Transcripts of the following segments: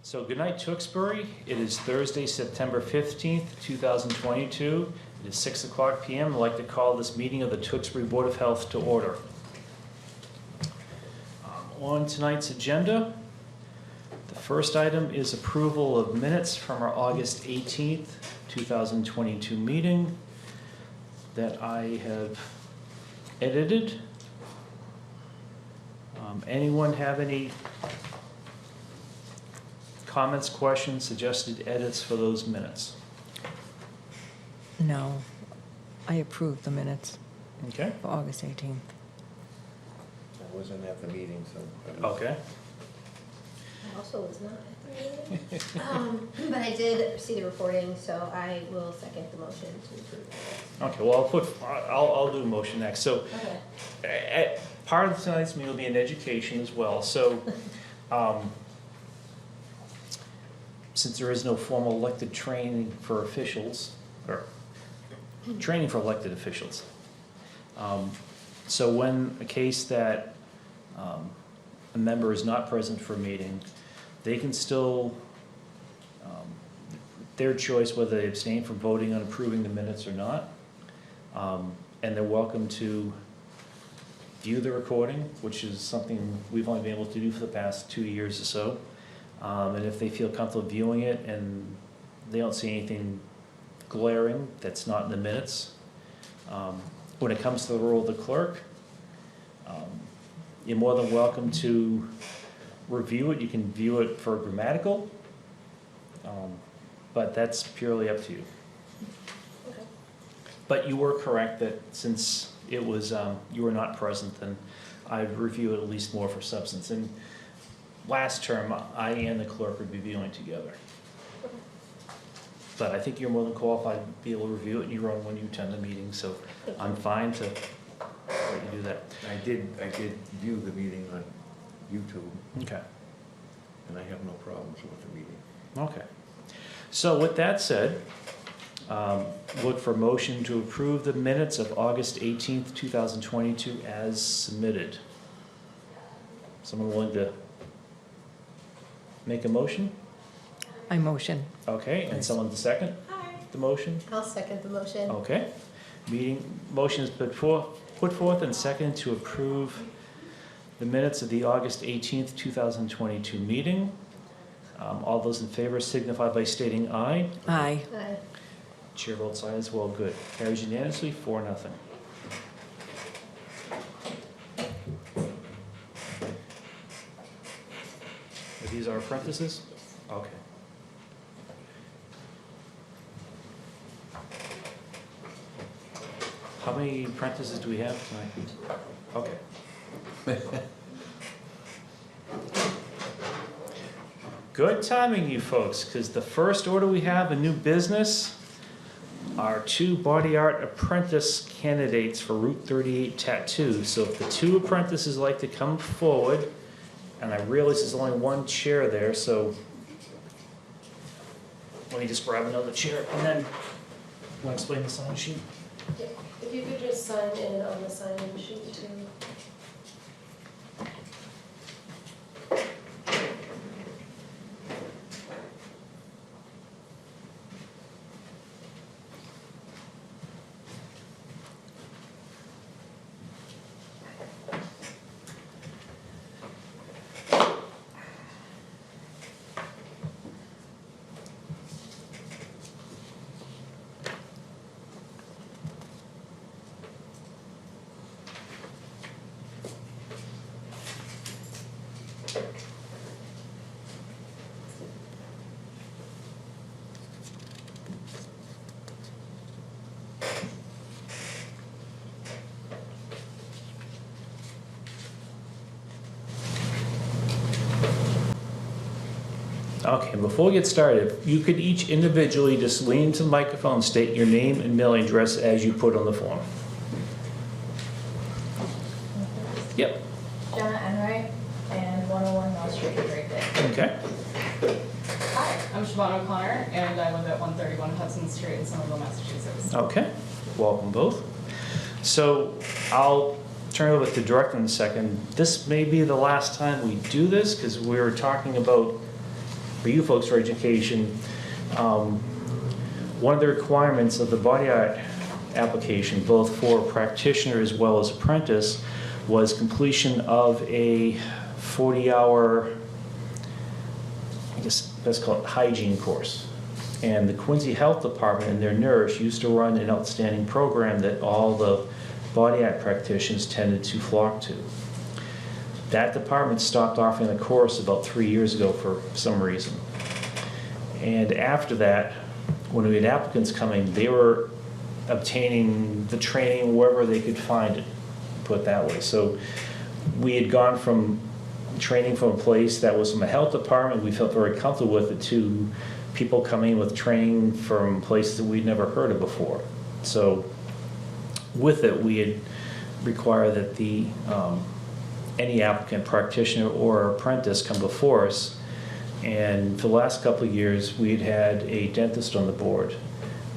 So good night, Tewksbury. It is Thursday, September 15th, 2022. It is 6 o'clock p.m. I'd like to call this meeting of the Tewksbury Board of Health to order. On tonight's agenda, the first item is approval of minutes from our August 18th, 2022 meeting that I have edited. Anyone have any comments, questions, suggested edits for those minutes? No, I approve the minutes Okay. for August 18th. I wasn't at the meeting, so. Okay. I also was not at the meeting. But I did see the recording, so I will second the motion to approve. Okay, well, I'll do a motion next. So, Okay. part of tonight's meeting will be in education as well. So, since there is no formal elected training for officials, or training for elected officials, so when a case that a member is not present for a meeting, they can still, their choice whether they abstain from voting on approving the minutes or not. And they're welcome to view the recording, which is something we've only been able to do for the past 2 years or so. And if they feel comfortable viewing it and they don't see anything glaring that's not in the minutes, when it comes to the role of the clerk, you're more than welcome to review it. You can view it for grammatical, but that's purely up to you. Okay. But you were correct that since it was, you were not present, then I'd review it at least more for substance. And last term, I and the clerk would be viewing together. Okay. But I think you're more than qualified to be able to review it, and you run when you attend the meeting, so I'm fine to let you do that. I did view the meeting on YouTube, Okay. and I have no problems with the meeting. Okay. So with that said, look for motion to approve the minutes of August 18th, 2022 as submitted. Someone willing to make a motion? I motion. Okay, and someone to second the motion? I'll second the motion. Okay. Motion is put forth and seconded to approve the minutes of the August 18th, 2022 meeting. All those in favor signify by stating aye. Aye. Aye. Chair votes aye as well. Good. Carries unanimously, 4-0. Are these our apprentices? Okay. How many apprentices do we have tonight? Okay. Good timing, you folks, because the first order we have, a new business, are 2 body art apprentice candidates for Route 38 tattoo. So if the 2 apprentices like to come forward, and I realize there's only 1 chair there, so let me just grab another chair and then want to explain the sign sheet. Yeah, if you could just sign in on the sign-in sheet too. Okay, before we get started, you could each individually just lean into the microphone, state your name and mailing address as you put on the form. Yep, Jenna Enright, and 101 Mill Street, Drake. okay. Hi, I'm Siobhan O'Connor, and I live at 131 Hudson Street in Somerville, Massachusetts. Okay, welcome both. So I'll turn it over to Director in a second. This may be the last time we do this because we were talking about for you folks for education, one of the requirements of the body art application, both for practitioner as well as apprentice, was completion of a 40-hour, I guess let's call it hygiene course. And the Quincy Health Department and their nurse used to run an outstanding program that all the body art practitioners tended to flock to. That department stopped offering the course about 3 years ago for some reason. And after that, when we had applicants coming, they were obtaining the training wherever they could find it, put it that way. So we had gone from training from a place that was from a health department, we felt very comfortable with it, to people coming with training from places that we'd never heard of before. So with it, we had required that the any applicant, practitioner, or apprentice come before us. And for the last couple of years, we'd had a dentist on the board,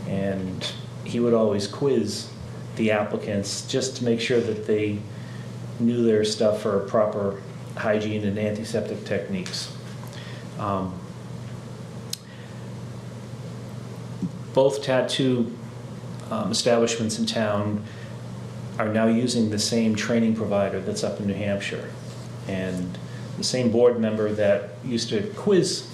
and he would always quiz the applicants just to make sure that they knew their stuff for proper hygiene and antiseptic techniques. Both tattoo establishments in town are now using the same training provider that's up in New Hampshire. And the same board member that used to quiz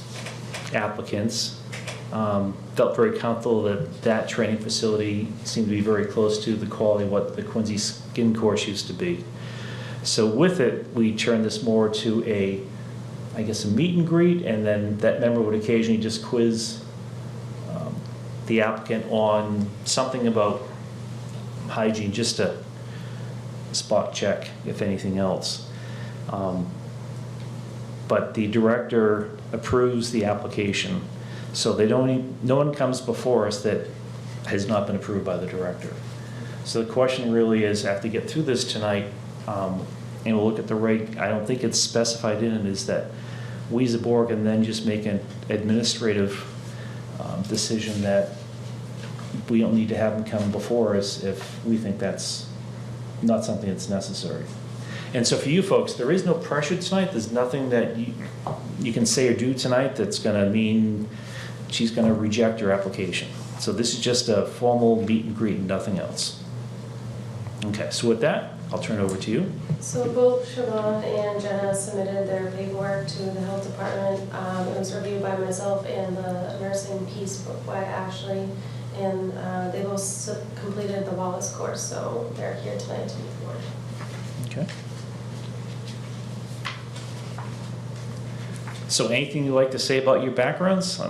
applicants felt very comfortable that that training facility seemed to be very close to the quality of what the Quincy Skin course used to be. So with it, we turned this more to a, I guess, a meet and greet, and then that member would occasionally just quiz the applicant on something about hygiene, just a spot check, if anything else. But the director approves the application, so they don't, no one comes before us that has not been approved by the director. So the question really is, after we get through this tonight, and we'll look at the rate, I don't think it's specified in it, is that we as a board can then just make an administrative decision that we don't need to have them come before us if we think that's not something that's necessary. And so for you folks, there is no pressure tonight. There's nothing that you can say or do tonight that's going to mean she's going to reject your application. So this is just a formal meet and greet and nothing else. Okay, so with that, I'll turn it over to you. So both Siobhan and Jenna submitted their paperwork to the health department. It was reviewed by myself and the nursing piece by Ashley. And they both completed the Wallace course, so they're here tonight to move forward. Okay. So anything you'd like to say about your backgrounds?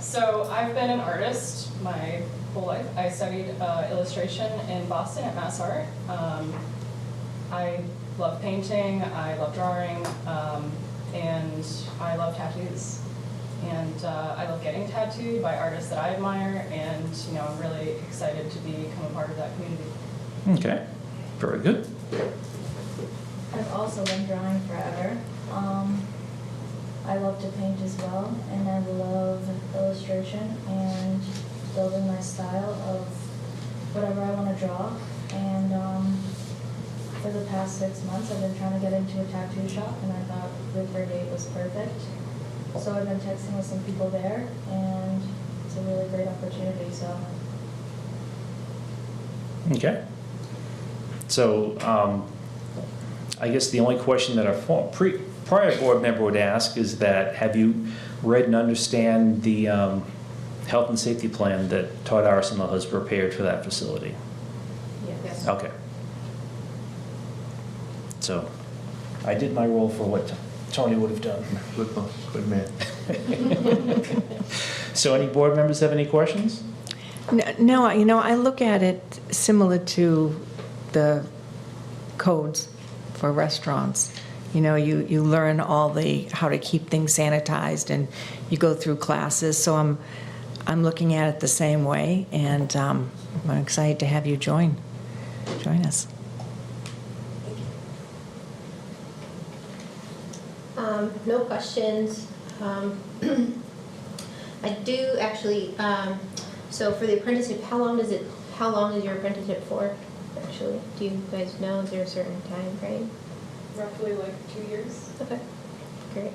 So I've been an artist my whole life. I studied illustration in Boston at Mass Art. I love painting, I love drawing, and I love tattoos. And I love getting tattooed by artists that I admire, and I'm really excited to become a part of that community. Okay, very good. I've also been drawing forever. I love to paint as well, and I love illustration and building my style of whatever I want to draw. And for the past 6 months, I've been trying to get into a tattoo shop, and I thought Route 38 was perfect. So I've been texting with some people there, and it's a really great opportunity. So. Okay. So I guess the only question that our prior board member would ask is that, have you read and understand the health and safety plan that Todd Arsenal has prepared for that facility? Yes. Okay. So I did my role for what Tony would have done. Good man. So any board members have any questions? No, I look at it similar to the codes for restaurants. You learn all how to keep things sanitized, and you go through classes. So I'm looking at it the same way, and I'm excited to have you join us. No questions. I do actually, so for the apprenticeship, how long is your apprenticeship for, actually? Do you guys know, is there a certain time frame? roughly like 2 years. Okay, great.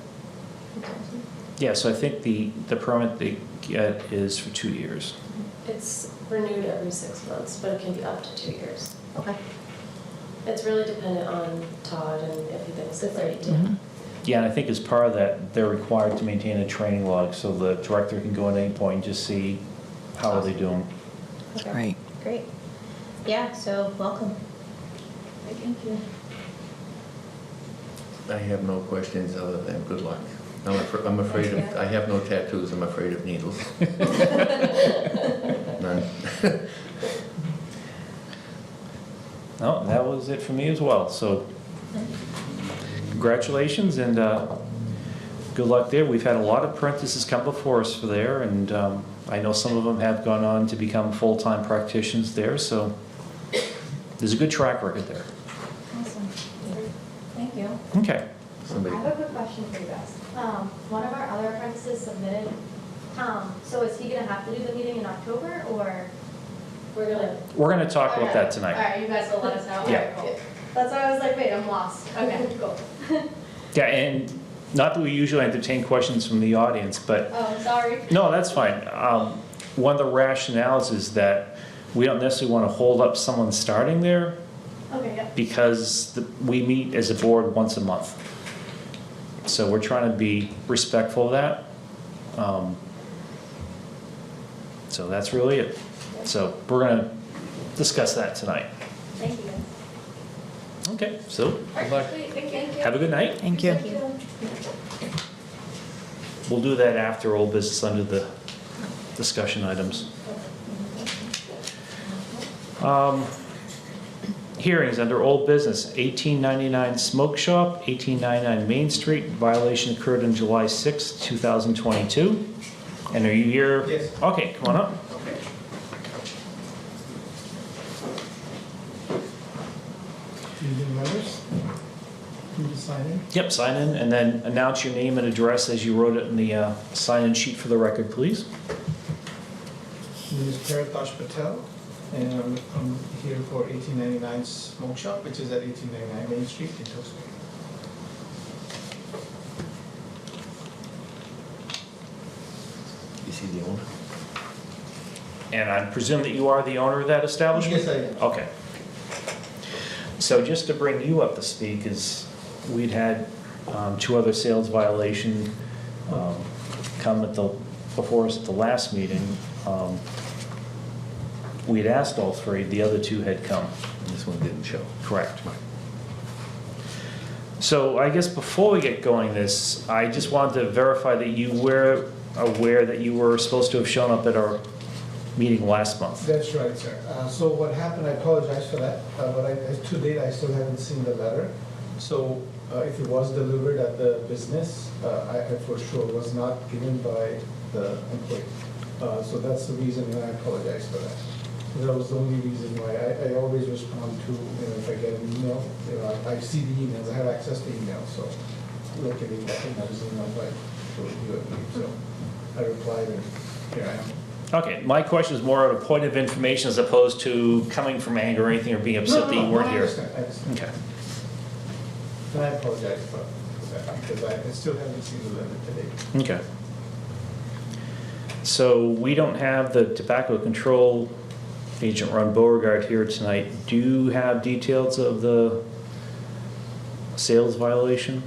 Yeah, so I think the permit they get is for 2 years. It's renewed every 6 months, but it can be up to 2 years. Okay. It's really dependent on Todd and if he thinks it's right. Mhm. Yeah, and I think as part of that, they're required to maintain a training log, so the director can go at any point and just see how are they doing. Okay. Right. Great. Yeah, so welcome. Thank you. I have no questions other than good luck. I'm afraid of, I have no tattoos, I'm afraid of needles. None. No, that was it for me as well, so congratulations and good luck there. We've had a lot of apprentices come before us for there, and I know some of them have gone on to become full-time practitioners there, so there's a good track record there. Awesome. Thank you. Okay. I Somebody, have a quick question for you guys. One of our other apprentices submitted, so is he gonna have to do the meeting in October, or? We're gonna, We're gonna talk about that All tonight. right, you guys will let us know? Yeah. Okay, cool. That's why I was like, wait, I'm lost. Okay, cool. Yeah, and not that we usually entertain questions from the audience, but Oh, sorry. no, that's fine. One of the rationales is that we don't necessarily want to hold up someone starting there Okay, yep. because we meet as a board once a month. So we're trying to be respectful of that. So that's really it. So we're going to discuss that tonight. Thank you, guys. Okay, so good luck. Sweet, thank you. Have a good night. Thank you. Thank you. We'll do that after old business under the discussion items. Hearings under old business, 1899 Smoke Shop, 1899 Main Street. Violation occurred on July 6, 2022. And are you here? Yes. Okay, come on up. Evening, members. Can you sign in? Yep, sign in and then announce your name and address as you wrote it in the sign-in sheet for the record, please. My name is Paratosh Patel, and I'm here for 1899 Smoke Shop, which is at 1899 Main Street in Toast. is he the owner? And I presume that you are the owner of that establishment? Yes, I am. Okay. So just to bring you up to speed, because we'd had 2 other sales violation come before us at the last meeting. We'd asked all 3, the other 2 had come. And this one didn't show. Correct. So I guess before we get going this, I just wanted to verify that you were aware that you were supposed to have shown up at our meeting last month. That's right, sir. So what happened, I apologize for that, but to date, I still haven't seen the letter. So if it was delivered at the business, I for sure was not given by the employee. So that's the reason, and I apologize for that. That was the only reason why. I always respond to, if I get an email, I see the emails, I have access to emails, so look at it, I think I was emailed by you, so I replied, and here I am. Okay, my question is more of a point of information as opposed to coming from anger or anything or being upset that you weren't I here. understand, I understand. Okay. And I apologize for that, because I still haven't seen the letter today. Okay. So we don't have the tobacco control agent Ron Beauregard here tonight. Do you have details of the sales violation?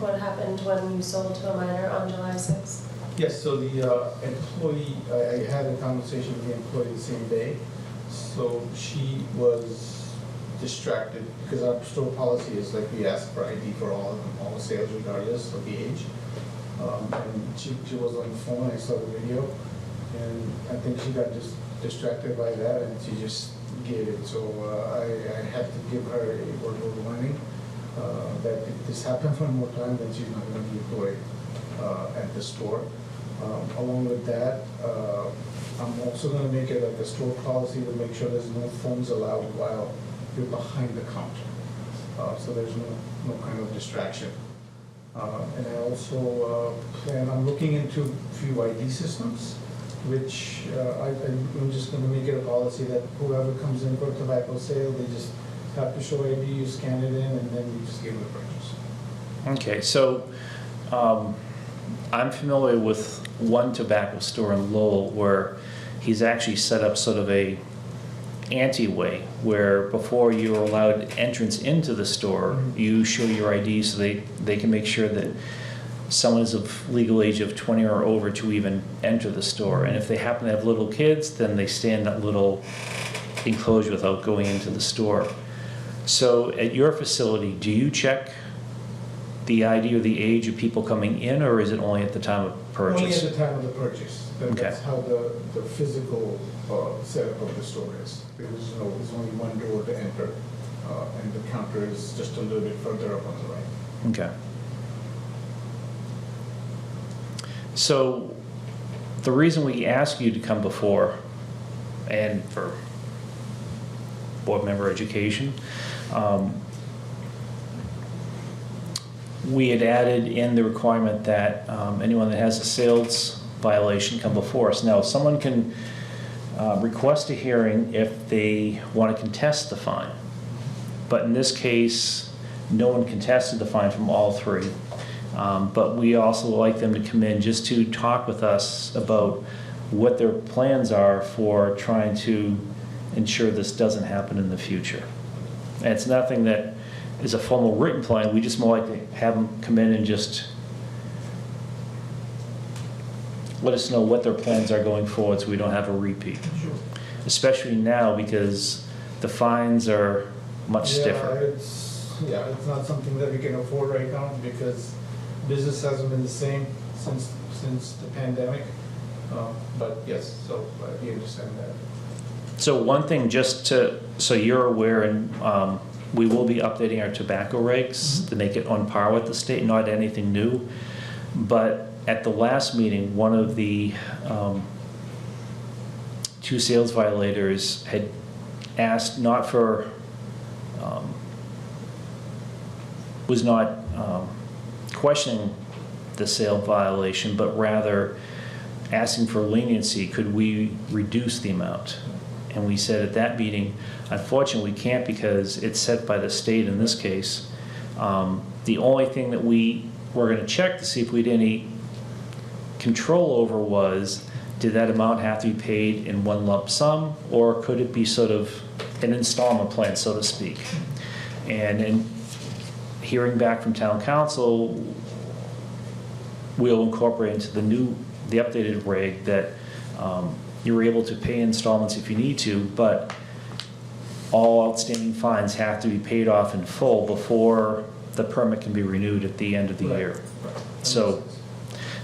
like what happened when you sold to a minor on July 6th? Yes, so the employee, I had a conversation with the employee the same day. So she was distracted, because our store policy is like we ask for ID for all the sales regardless of the age. And she was on the phone, I saw the video, and I think she got just distracted by that, and she just gave it. So I had to give her a verbal warning that if this happens one more time, then she's not gonna be employed at the store. Along with that, I'm also gonna make it like a store policy to make sure there's no phones allowed while you're behind the counter. So there's no kind of distraction. And I also I'm looking into a few ID systems, which I'm just gonna make it a policy that whoever comes in for a tobacco sale, they just have to show ID, you scan it in, and then you just give them the purchase. Okay, so I'm familiar with one tobacco store in Lowell where he's actually set up sort of a ante-way where before you are allowed entrance into the store, you show your ID so they can make sure that someone is of legal age of 20 or over to even enter the store. And if they happen to have little kids, then they stay in that little enclosure without going into the store. So at your facility, do you check the ID or the age of people coming in, or is it only at the time of purchase? Only at the time of the purchase. Okay. That's how the physical setup of the store is. There's only one door to enter, and the counter is just a little bit further up on the right. Okay. So the reason we ask you to come before, and for board member education, we had added in the requirement that anyone that has a sales violation come before us. Now, someone can request a hearing if they want to contest the fine. But in this case, no one contested the fine from all three. But we also like them to come in just to talk with us about what their plans are for trying to ensure this doesn't happen in the future. And it's nothing that is a formal written plan, we just more like to have them come in and just let us know what their plans are going forward so we don't have a repeat. Sure. Especially now because the fines are much stiffer. It's not something that we can afford right now because business hasn't been the same since the pandemic. But yes, so we understand that. So one thing, just to, so you're aware, and we will be updating our tobacco regs to make it on par with the state, not anything new. But at the last meeting, one of the two sales violators had asked not for, was not questioning the sale violation, but rather asking for leniency, could we reduce the amount? And we said at that meeting, unfortunately, we can't because it's set by the state in this case. The only thing that we were going to check to see if we had any control over was, did that amount have to be paid in one lump sum, or could it be sort of an installment plan, so to speak? And in hearing back from town council, we'll incorporate into the updated reg that you're able to pay installments if you need to, but all outstanding fines have to be paid off in full before the permit can be renewed at the end of the year. So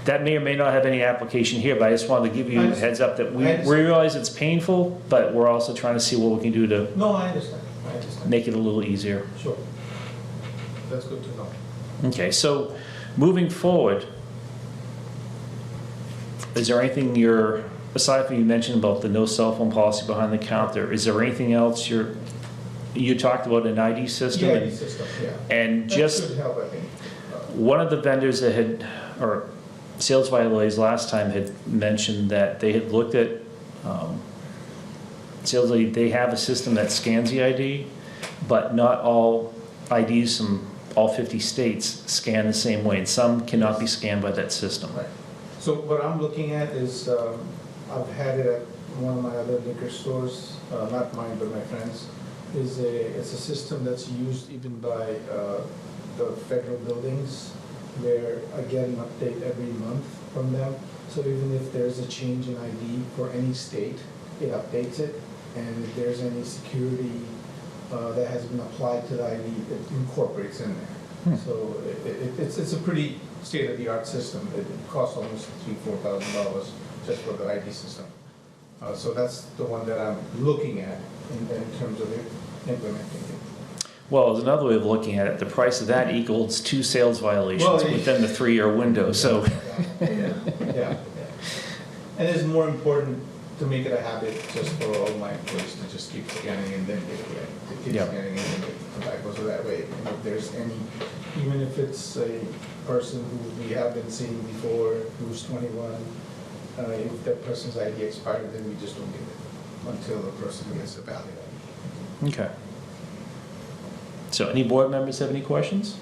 that may or may not have any application here, but I just wanted to give you a heads up that we realize it's painful, but we're also trying to see what we can do to No, I understand. make it a little easier. Sure. That's good to know. Okay, so moving forward, is there anything aside from you mentioned about the no cell phone policy behind the counter, is there anything else you talked about an ID system? Yeah, system, yeah. And That just should help, I think. one of the vendors that had, or sales violators last time had mentioned that they had looked at, sales, they have a system that scans the ID, but not all IDs from all 50 states scan the same way, and some cannot be scanned by that system. Right. So what I'm looking at is, I've had it at one of my other liquor stores, not mine, but my friends. It's a system that's used even by the federal buildings, where I get an update every month from them. So even if there's a change in ID for any state, it updates it. And if there's any security that has been applied to the ID, it incorporates in there. So it's a pretty state-of-the-art system. It costs almost $3,000-4,000 just for the ID system. So that's the one that I'm looking at in terms of implementing it. Well, as another way of looking at it, the price of that equals 2 sales violations within the 3-year window, so. Yeah. And it's more important to make it a habit just for all my employees to just keep scanning and then keep scanning and then get tobacco. So that way, if there's any, even if it's a person who we have been seeing before, who's 21, if that person's ID expired, then we just don't give it until the person gets a valid ID. Okay. So any board members have any questions?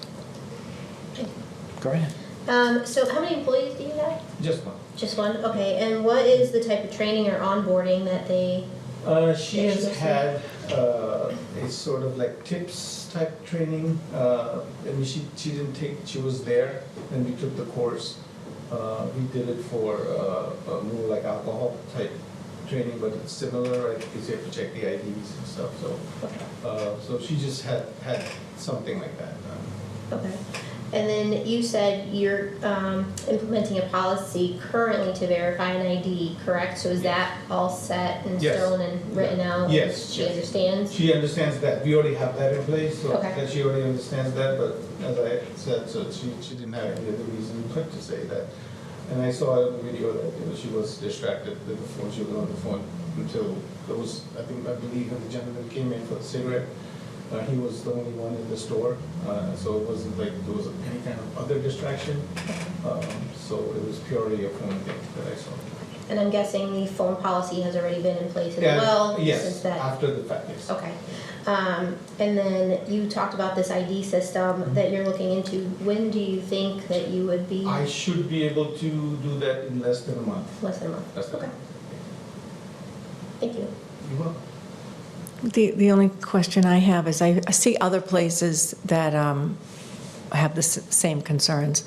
Go ahead. So how many employees do you have? Just one. Just one? Okay, and what is the type of training or onboarding that they, She has had a sort of like tips type training. I mean, she didn't take, she was there and we took the course. We did it for more like alcohol type training, but it's similar, right? Because you have to check the IDs and stuff, so. So she just had something like that. okay. And then you said you're implementing a policy currently to verify an ID, correct? So is that all set in Yes. stone and written out? Yes, She yes. understands? She understands that, we already have that in place, so Okay. that she already understands that, but as I said, so she didn't have any other reason but to say that. And I saw in the video that, you know, she was distracted with the phone, she was on the phone until there was, I believe when the gentleman came in for the cigarette, he was the only one in the store, so it wasn't like there was any kind of other distraction. So it was purely a phone thing that I saw. And I'm guessing the phone policy has already been in place as Yeah, well? Since yes, that. after the fact, yes. Okay. And then you talked about this ID system that you're looking into. When do you think that you would be I should be able to do that in less than a month. less than a month? Less than a Okay, month. thank you. You're welcome. The only question I have is I see other places that have the same concerns,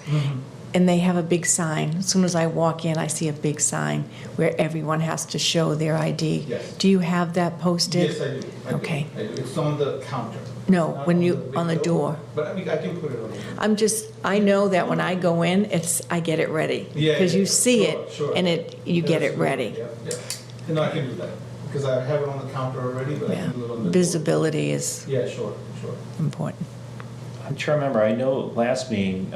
and they have a big sign. As soon as I walk in, I see a big sign where everyone has to show their ID. Yes. Do you have that posted? Yes, I do. I do. Okay. I do. It's on the counter. No, Not when you, big on the door. But I mean, I can put it on the door. I know that when I go in, I get it ready. Yeah, Because yeah, you see sure, it, sure. and you get it Absolutely. ready. Yeah, yeah. No, I can do that, because I have it on the counter already, but I Yeah. can do it on the door. Visibility is Yeah, sure, sure. important. I'm trying to remember, I know last meeting,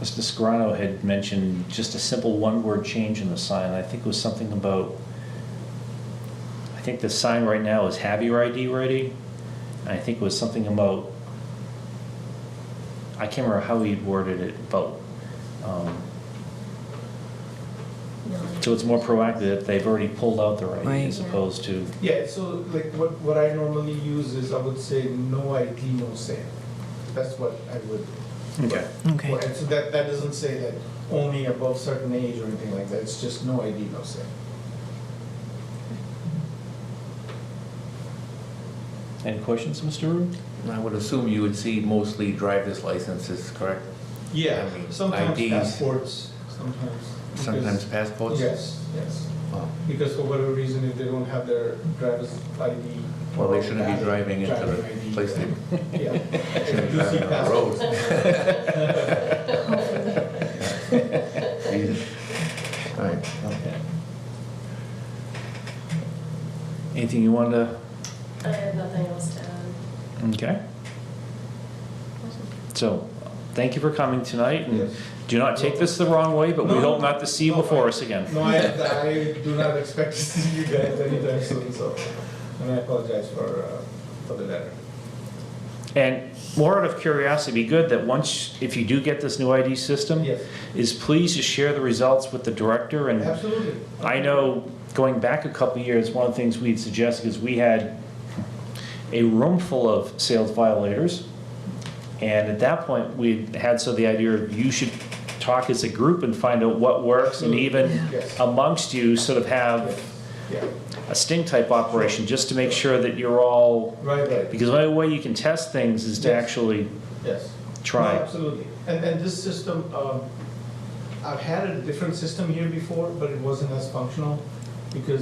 Mr. Scarano had mentioned just a simple one-word change in the sign. I think it was something about, I think the sign right now is "Have your ID ready?" And I think it was something about, I can't remember how he worded it, but, so it's more proactive that they've already pulled out their ID Right. as opposed to, Yeah, so like what I normally use is I would say no ID, no sale. That's what I would. okay. Okay. And so that doesn't say that only above certain age or anything like that, it's just no ID, no sale. Any questions, Mr. Rube? I would assume you would see mostly driver's licenses, correct? Yeah, I mean, sometimes IDs. passports, sometimes. because- Sometimes passports? Yes, yes. Wow. Because for whatever reason, if they don't have their driver's ID. Well, they shouldn't be driving into Driving the ID, place they Yeah. shouldn't be You see driving on the passports. road. Jesus. All right. Okay. Anything you wanted to, I have nothing else to add. okay? So, thank you for coming tonight, and Yes. do not take this the wrong way, but we No, hope not to see you no, before us again. No, I do not expect to see you guys anytime soon, so, and I apologize for the letter. And more out of curiosity, be good that once, if you do get this new ID system, Yes, is please just share the results with the director. And absolutely. I know, going back a couple of years, one of the things we'd suggested is we had a room full of sales violators. And at that point, we had the idea of you should talk as a group and find out what works, and even Yes. amongst you, sort of have Yeah, a sting type operation, just to make sure that you're all, right, because the only way you can test things is to Yes. actually yes. try. No, absolutely. And this system, I've had a different system here before, but it wasn't as functional because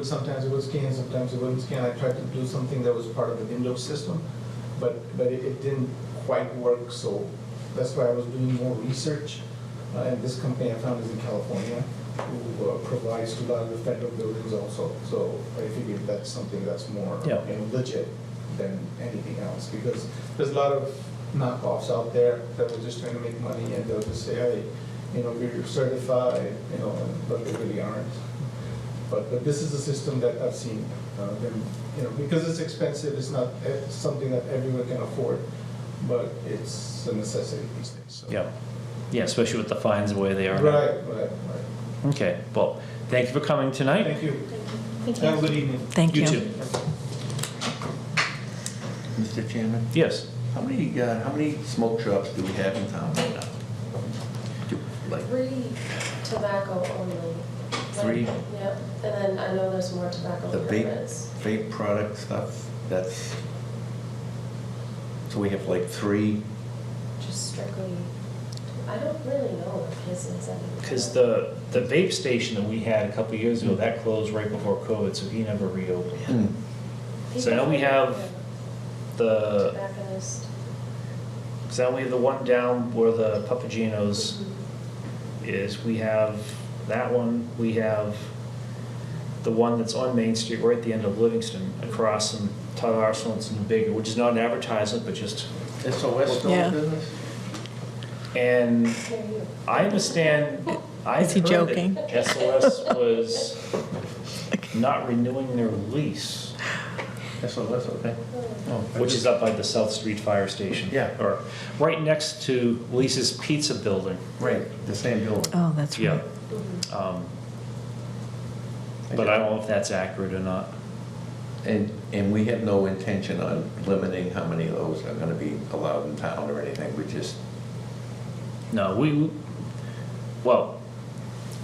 sometimes it would scan, sometimes it wouldn't scan. I tried to do something that was part of the Windows system, but it didn't quite work, so that's why I was doing more research. And this company I found is in California, who provides to a lot of the federal buildings also. So I figured that's something that's more Yeah. legit than anything else, because there's a lot of knockoffs out there that are just trying to make money, and they'll just say, hey, we're certified, but they really aren't. But this is a system that I've seen, because it's expensive, it's not something that everyone can afford, but it's a necessity these days, so. Yeah, yeah, especially with the fines the way they are. Right. Okay, well, thank you for coming tonight. Thank you. Thank you. Have a good evening. Thank you. You too. Mr. Chairman, Yes. how many smoke shops do we have in town right now? Like, 3 tobacco only. Three? Yep, and then I know there's more tobacco the permits. vape product stuff, that's, so we have like 3, Just strictly, I don't really know if his is any. Because the vape station that we had a couple of years ago, that closed right before COVID, so he never reopened. So now we have the, Tobacconist. so now we have the one down where the Papagenos is, we have that one, we have the one that's on Main Street, right at the end of Livingston, across from Todd Arsenal's and Bigger, which is not an advertisement, but just, SOS store Yeah. business? and Here you. I understand, I've Is he heard joking? that SOS was not renewing their lease, SOS, okay. Oh, which is up by the South Street Fire Station. Yeah. Or right next to Lisa's Pizza Building. Right, the same building. Oh, that's Yeah. right. Um, But I don't know if that's accurate or not. And we have no intention on limiting how many of those are gonna be allowed in town or anything, we just, No, well,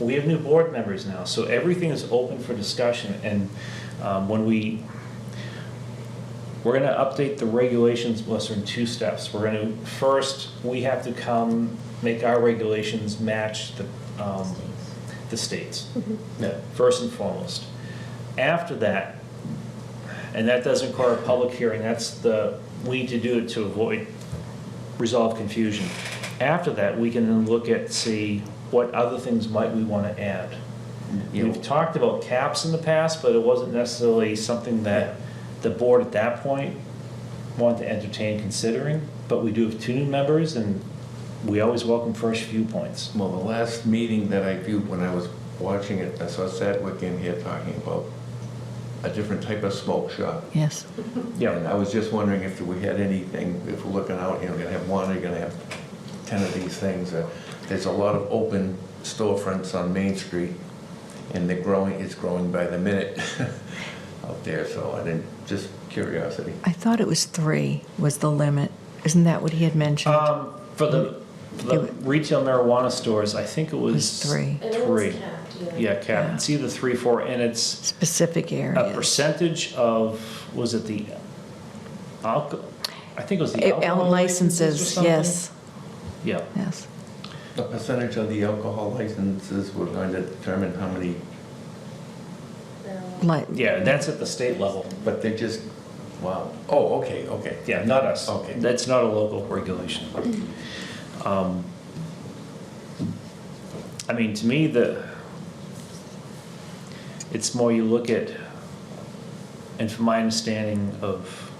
we have new board members now, so everything is open for discussion, and when we're gonna update the regulations, plus in 2 steps. We're gonna, first, we have to come, make our regulations match the states, yeah. first and foremost. After that, and that doesn't require a public hearing, we need to do it to resolve confusion. After that, we can then look at, see what other things might we want to add. You We've talked about caps in the past, but it wasn't necessarily something that the board at that point wanted to entertain considering, but we do have 2 new members, and we always welcome fresh viewpoints. Well, the last meeting that I viewed when I was watching it, I saw Sadwick in here talking about a different type of smoke shop. Yes. And I was just wondering if we had anything, if we're looking out, you're gonna have 1, or you're gonna have 10 of these things. There's a lot of open storefronts on Main Street, and it's growing by the minute out there, so I didn't, just curiosity. I thought it was 3 was the limit. Isn't that what he had mentioned? For the retail marijuana stores, I think it It was was 3. And it was capped, Yeah, cap, it's either 3, 4, and it's Specific a areas. percentage of, was it the alcohol? I think it was the alcohol licenses or Licenses, something? yes, Yeah, yes. The percentage of the alcohol licenses, we're going to determine how many, Like, yeah, that's at the state level. but they just, wow. Oh, okay, okay. Yeah, not us. Okay. That's not a local regulation. I mean, to me, it's more you look at, and from my understanding of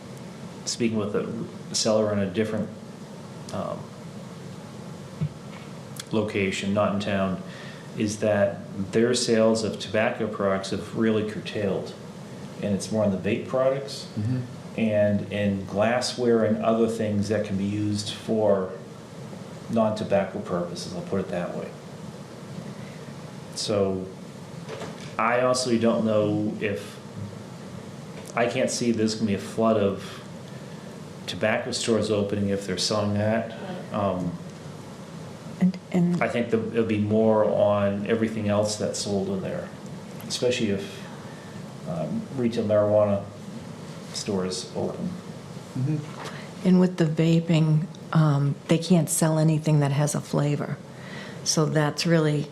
speaking with a seller in a different location, not in town, is that their sales of tobacco products have really curtailed. And it's more on the vape products and in glassware and other things that can be used for non-tobacco purposes, I'll put it that way. So I honestly don't know if, I can't see there's gonna be a flood of tobacco stores opening if they're selling that. and I think it'll be more on everything else that's sold in there, especially if retail marijuana stores open. and with the vaping, they can't sell anything that has a flavor. So that's really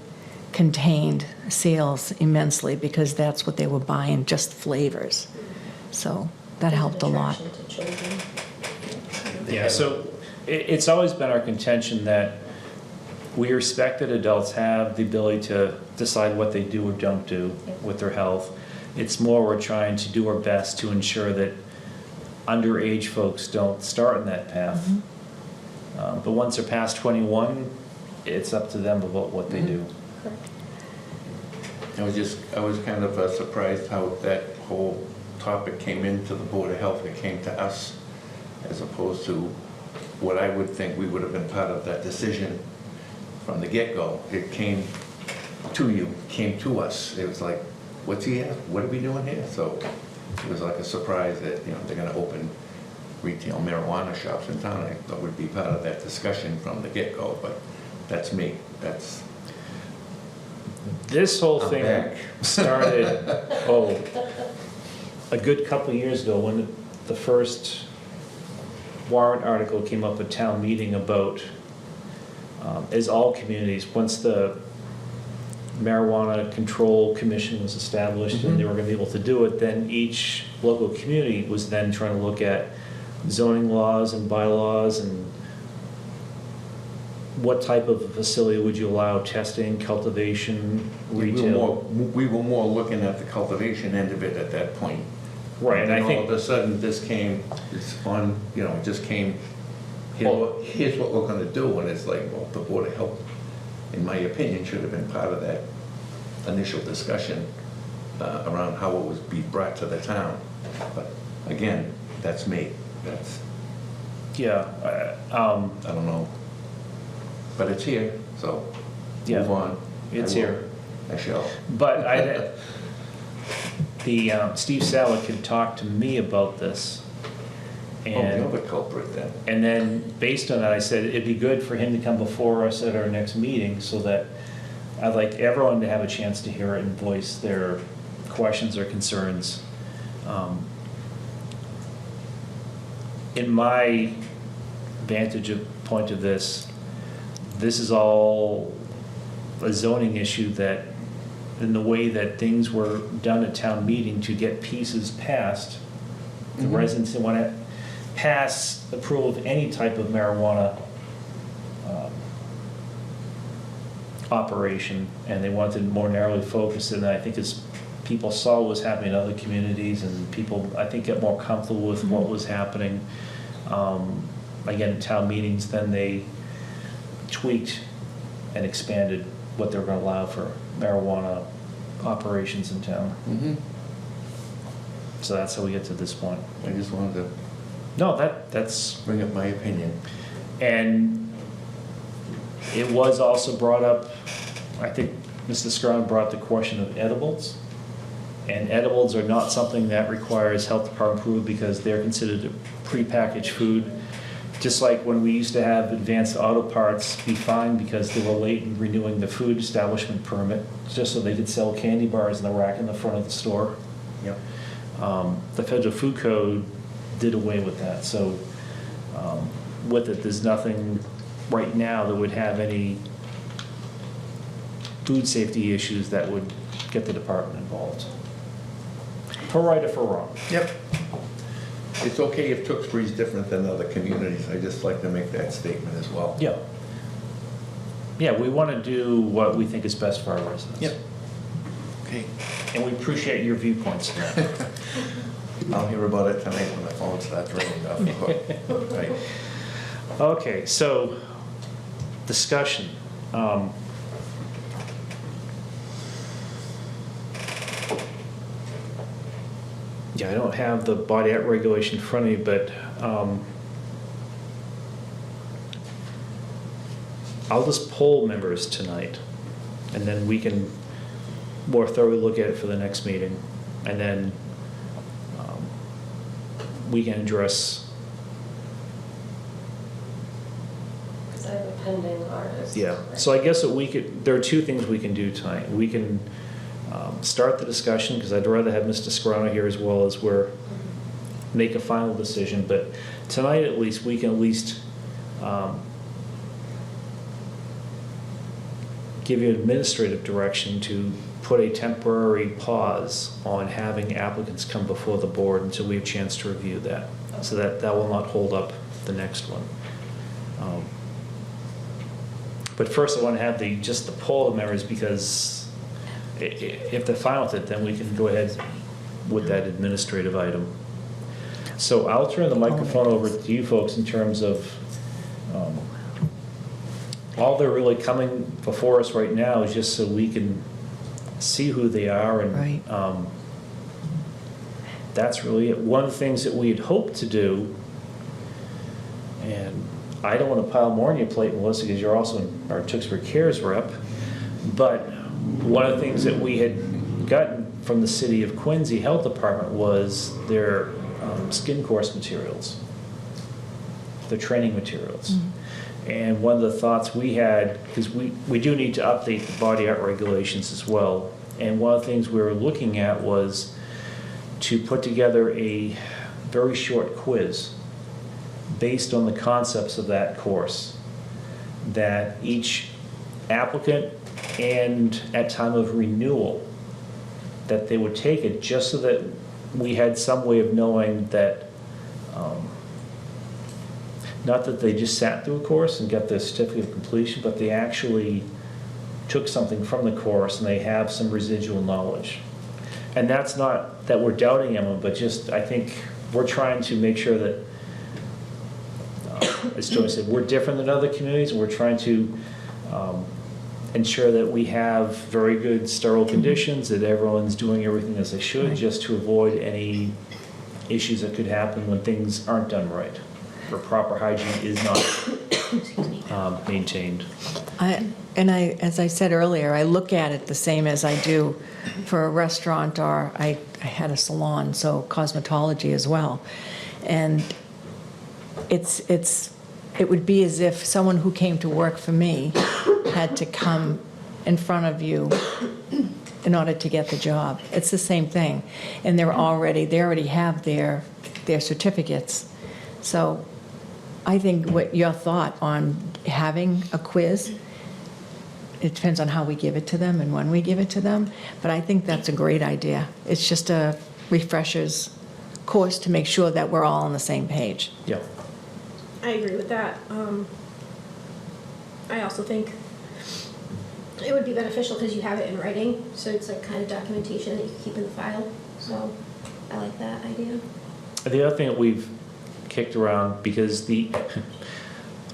contained sales immensely because that's what they were buying, just flavors. So that helped a lot. Attraction to children. Yeah, so it's always been our contention that we respect that adults have the ability to decide what they do or don't do with their health. It's more we're trying to do our best to ensure that underage folks don't start in that path. But once they're past 21, it's up to them about what they do. I was kind of surprised how that whole topic came into the Board of Health. It came to us as opposed to what I would think we would have been part of that decision from the get-go. It came to you, came to us. It was like, what's he at? What are we doing here? So it was like a surprise that, they're gonna open retail marijuana shops in town. I thought would be part of that discussion from the get-go, but that's me. That's, This whole I'm thing back. started, a good couple of years ago when the first warrant article came up at town meeting about, as all communities, once the marijuana control commission was established and they were gonna be able to do it, then each local community was then trying to look at zoning laws and bylaws and what type of facility would you allow testing, cultivation, retail. we were more looking at the cultivation end of it at that point. Right, and I all think, of a sudden, this came, it's on, you know, it just came, here's what we're gonna do, and it's like, well, the Board of Health, in my opinion, should have been part of that initial discussion around how it was be brought to the town. But again, that's me, that's, yeah, I don't know. But it's here, so Yeah, move on. it's I will. here. I shall. But Steve Salick had talked to me about this. Oh, And, the other culprit then. and then based on that, I said it'd be good for him to come before us at our next meeting so that I'd like everyone to have a chance to hear it and voice their questions or concerns. In my point of this is all a zoning issue that, in the way that things were done at town meeting to get pieces passed, the residents want to pass approval of any type of marijuana operation, and they wanted more narrowly focused, and I think as people saw what was happening in other communities, and people, I think, get more comfortable with what was happening, again, at town meetings, then they tweaked and expanded what they were going to allow for marijuana operations in town. Mm-hmm. So that's how we get to this point. I just wanted to No, that's, bring up my opinion. and it was also brought up, I think Mr. Scrum brought the question of edibles. And edibles are not something that requires health department approval because they're considered a prepackaged food. Just like when we used to have advanced auto parts be fined because they were late in renewing the food establishment permit, just so they could sell candy bars in the rack in the front of the store. Yep. The federal food code did away with that, so with it, there's nothing right now that would have any food safety issues that would get the department involved. For right or for wrong. Yep. It's okay if Tewksbury's different than other communities. I just like to make that statement as well. Yeah. Yeah, we want to do what we think is best for our residents. Yep. Okay. And we appreciate your viewpoints. I'll hear about it tonight when the phone starts ringing off the hook. Right. Okay, so, discussion. Yeah, I don't have the body art regulation in front of me, but I'll just poll members tonight, and then we can more thoroughly look at it for the next meeting, and then we can address. Because I have a pending artist. Yeah, so I guess that there are two things we can do tonight. We can start the discussion, because I'd rather have Mr. Scarano here as well as make a final decision, but tonight at least, we can at least give you administrative direction to put a temporary pause on having applicants come before the board until we have a chance to review that, so that will not hold up the next one. But first, I want to have just the poll of members, because if they're fine with it, then we can go ahead with that administrative item. So I'll turn the microphone over to you folks in terms of, all they're really coming before us right now is just so we can see who they are, and Right. That's really it. One of the things that we had hoped to do, and I don't want to pile more on your plate, Melissa, because you're also our Tewksbury Cares rep, but one of the things that we had gotten from the City of Quincy Health Department was their skin course materials. their training materials. And one of the thoughts we had, because we do need to update the body art regulations as well, and one of the things we were looking at was to put together a very short quiz based on the concepts of that course, that each applicant and at time of renewal, that they would take it, just so that we had some way of knowing that, not that they just sat through a course and got their certificate of completion, but they actually took something from the course and they have some residual knowledge. And that's not that we're doubting them, but just, I think we're trying to make sure that, as Tony said, we're different than other communities, and we're trying to ensure that we have very good sterile conditions, that everyone's doing everything as they should, Right. just to avoid any issues that could happen when things aren't done right, or proper hygiene is not maintained. As I said earlier, I look at it the same as I do for a restaurant, or I had a salon, so cosmetology as well. And it would be as if someone who came to work for me had to come in front of you in order to get the job. It's the same thing. And they already have their certificates. So I think what your thought on having a quiz, it depends on how we give it to them and when we give it to them, but I think that's a great idea. It's just a refresher's course to make sure that we're all on the same page. Yeah. I agree with that. I also think it would be beneficial because you have it in writing, so it's like kind of documentation that you keep in the file. So I like that idea. The other thing that we've kicked around, because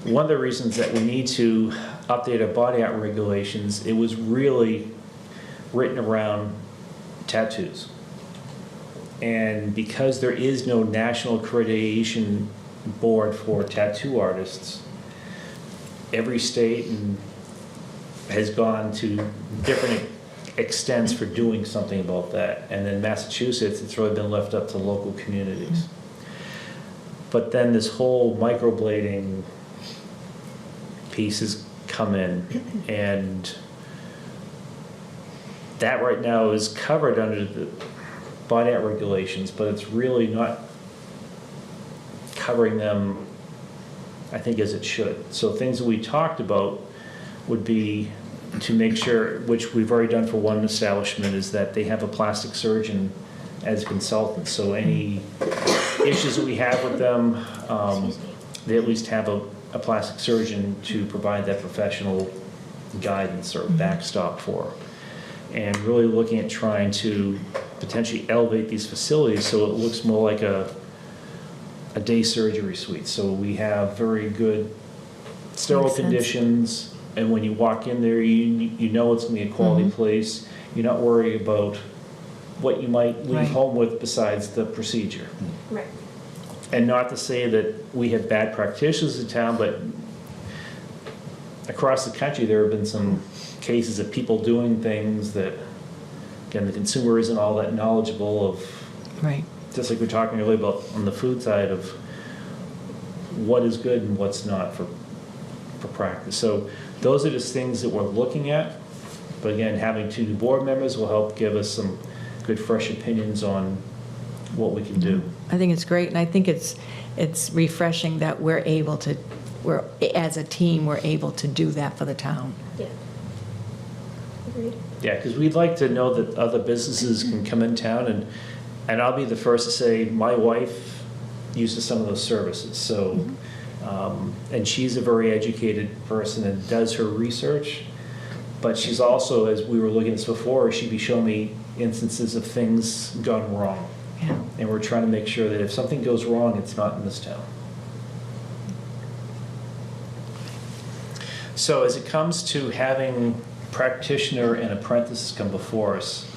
one of the reasons that we need to update our body art regulations, it was really written around tattoos. And because there is no national accreditation board for tattoo artists, every state has gone to different extents for doing something about that. And in Massachusetts, it's really been left up to local communities. But then this whole microblading piece has come in, and that right now is covered under the body art regulations, but it's really not covering them, I think, as it should. So things that we talked about would be to make sure, which we've already done for one establishment, is that they have a plastic surgeon as a consultant. So any issues that we have with them, they at least have a plastic surgeon to provide that professional guidance or backstop for. And really looking at trying to potentially elevate these facilities so it looks more like a day surgery suite. So we have very good sterile Makes sense. conditions, and when you walk in there, you know it's gonna be a quality place. You're not worried about what you might leave Right. home with besides the procedure. Right. And not to say that we have bad practitioners in town, but across the country, there have been some cases of people doing things that, again, the consumer isn't all that knowledgeable of, Right. just like we were talking earlier about on the food side, of what is good and what's not for practice. So those are just things that we're looking at. But again, having two new board members will help give us some good, fresh opinions on what we can do. I think it's great, and I think it's refreshing that as a team, we're able to do that for the town. Yeah. Agreed. Yeah, because we'd like to know that other businesses can come in town, and I'll be the first to say, my wife uses some of those services, so, and she's a very educated person and does her research, but she's also, as we were looking at this before, she'd be showing me instances of things gone wrong. Yeah. And we're trying to make sure that if something goes wrong, it's not in this town. So as it comes to having practitioner and apprentices come before us,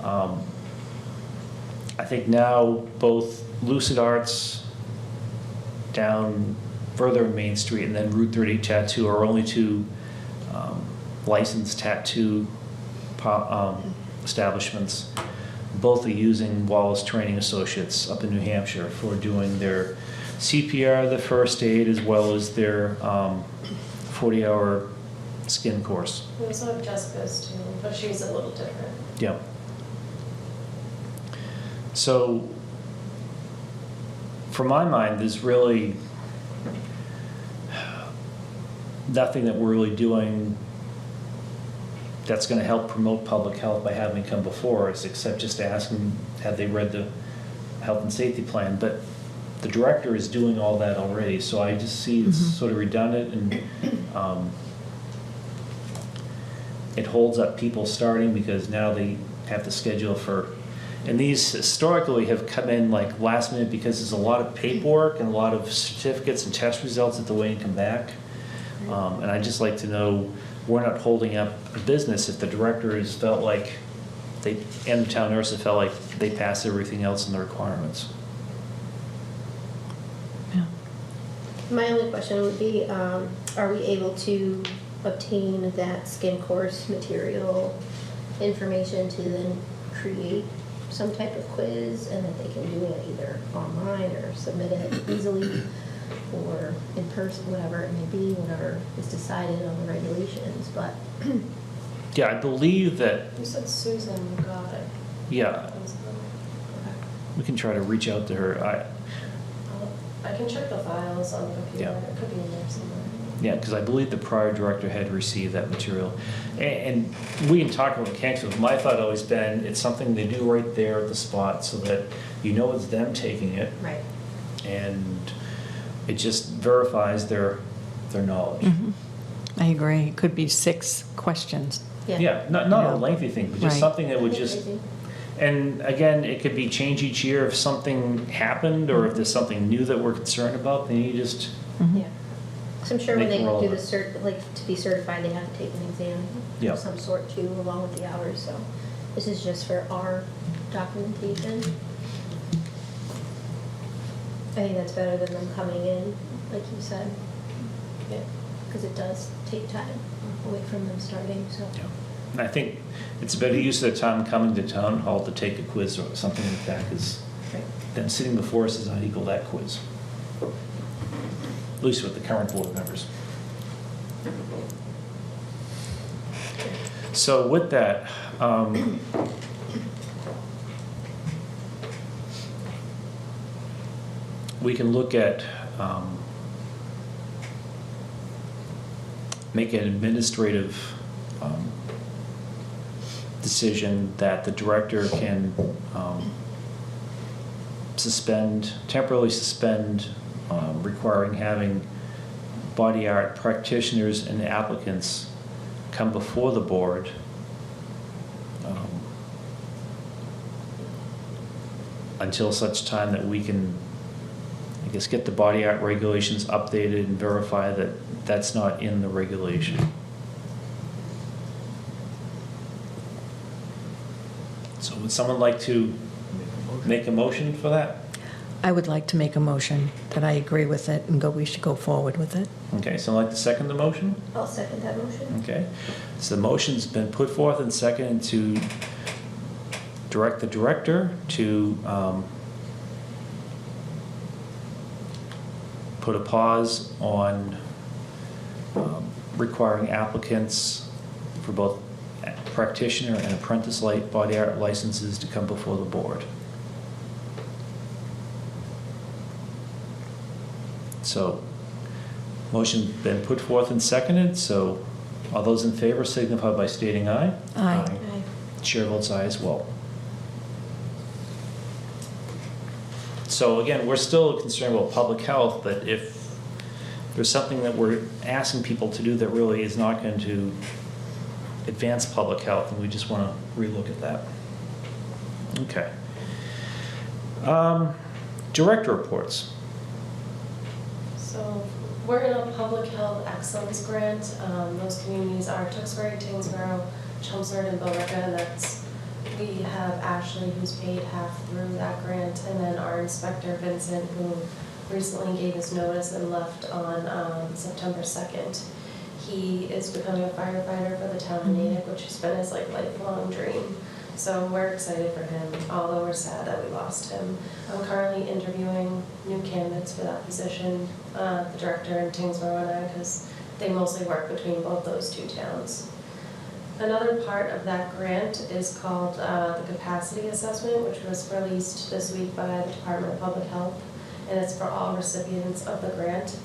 I think now both Lucid Arts down further in Main Street and then Route 30 Tattoo are only two licensed tattoo establishments. Both are using Wallace Training Associates up in New Hampshire for doing their CPR, the first aid, as well as their 40-hour skin course. We also have Jessica's too, but she's a little different. Yeah. So, for my mind, there's really nothing that we're really doing that's going to help promote public health by having them come before us, except just asking, have they read the health and safety plan? But the director is doing all that already, so I just see it's sort of redundant, and it holds up people starting because now they have to schedule for, and these historically have come in like last minute because there's a lot of paperwork and a lot of certificates and test results that the way and come back. And I just like to know we're not holding up a business if the director has felt like they, and the town nurse have felt like they pass everything else in the requirements. Yeah. My only question would be, are we able to obtain that skin course material information to then create some type of quiz, and that they can do it either online or submit it easily or in person, whatever it may be, whatever is decided on the regulations, but Yeah, I believe that, You said Susan got it. yeah, we can try to reach out to her. I can check the files on the computer, Yeah. it could be in there somewhere. Yeah, because I believe the prior director had received that material. And we can talk about cancer. My thought always been, it's something they do right there at the spot so that you know it's them taking it, right. and it just verifies their knowledge. I agree. It could be 6 questions. Yeah, not Yeah. a lengthy thing, but just Right. something that would just, and again, it could be change each year if something happened or if there's something new that we're concerned about, then you just, Yeah. So I'm sure when Make they roll do of the it. like, to be certified, they have to take an exam Yeah. of some sort too, along with the hours, so this is just for our documentation. I think that's better than them coming in, like you said. Yeah. Because it does take time away from them starting, so. yeah. And I think it's a better use of their time coming to town hall to take a quiz or something like that, because Right. them sitting before us is not equal to that quiz. At least with the current board members. So with that, we can look at, make an administrative decision that the director can temporarily suspend requiring having body art practitioners and applicants come before the board until such time that we can, I guess, get the body art regulations updated and verify that that's not in the regulation. So would someone like to make a motion for that? I would like to make a motion that I agree with it and we should go forward with it. Okay, someone like to second the motion? I'll second that motion. Okay, so the motion's been put forth and seconded to direct the director to put a pause on requiring applicants for both practitioner and apprentice body art licenses to come before the board. So, motion been put forth and seconded, so all those in favor signify by stating aye. Aye. Chair votes aye as well. So again, we're still concerned about public health, but if there's something that we're asking people to do that really is not going to advance public health, and we just want to relook at that. Okay. Director reports. So we're in a public health excellence grant. Those communities are Tewksbury, Tingsboro, Chelmsford, and Billerica, and we have Ashley who's paid half through that grant, and then our inspector Vincent, who recently gave us notice and left on September 2nd. He is becoming a firefighter for the town of Natick, which has been his lifelong dream. So we're excited for him, although we're sad that we lost him. I'm currently interviewing new candidates for that position, the director in Tingsboro and I, because they mostly work between both those two towns. Another part of that grant is called the capacity assessment, which was released this week by the Department of Public Health, and it's for all recipients of the grant.